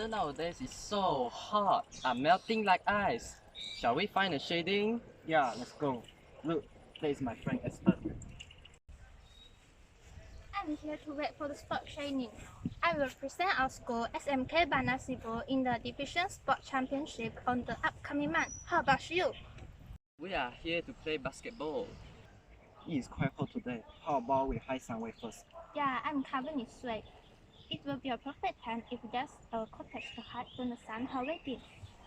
weather nowadays is so hot. I'm melting like ice. Shall we find a shading? Yeah, let's go. Look, there is my friend Esther. I'm here to wait for the sport training. I will present our school SMK Bandar Sibu in the Division Sport Championship on the upcoming month. How about you? We are here to play basketball. It is quite hot today. How about we hide somewhere first? Yeah, I'm covered in sweat. It will be a perfect time if there's a cottage to hide from the sun or waiting.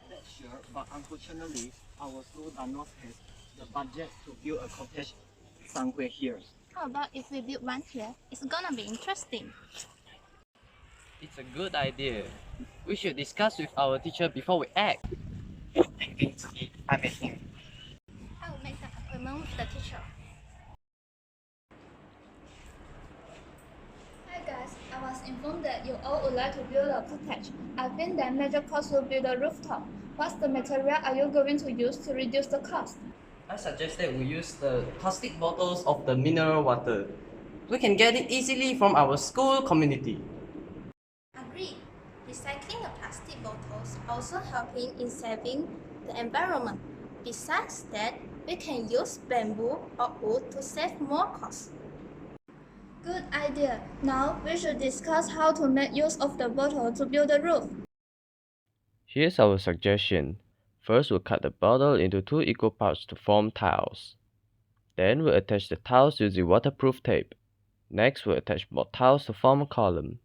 That's sure, but unfortunately, our school does not have the budget to build a cottage somewhere here. How about if we build one here? It's gonna be interesting. It's a good idea. We should discuss with our teacher before we act. I met him. I will make an appointment with the teacher. Hi guys, I was informed that you all would like to build a cottage. I think that major cost will be the rooftop. What's the material are you going to use to reduce the cost? I suggest that we use the plastic bottles of the mineral water. We can get it easily from our school community. Agreed. Recycling the plastic bottles also helping in saving the environment. Besides that, we can use bamboo or wood to save more costs. Good idea. Now we should discuss how to make use of the bottle to build the roof. Here's our suggestion. First, we'll cut the bottle into 2 equal parts to form tiles. Then we'll attach the tiles using waterproof tape. Next, we'll attach more tiles to form a column.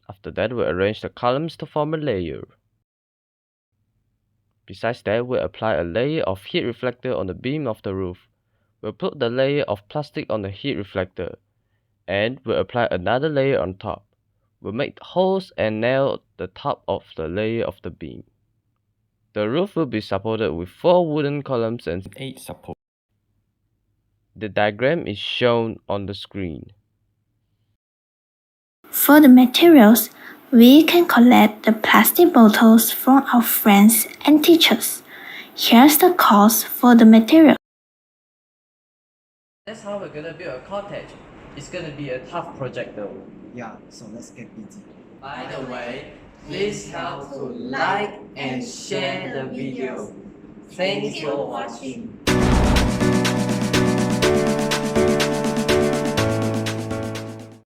After that, we'll arrange the columns to form a layer. Besides that, we'll apply a layer of heat reflector on the beam of the roof. We'll put the layer of plastic on the heat reflector, and we'll apply another layer on top. We'll make holes and nail the top of the layer of the beam. The roof will be supported with 4 wooden columns and 8 supports. The diagram is shown on the screen. For the materials, we can collect the plastic bottles from our friends and teachers. Here's the cost for the material. That's how we're gonna build a cottage. It's gonna be a tough project though. Yeah, so let's get busy. By the way, please help to like and share the video. Thanks for watching.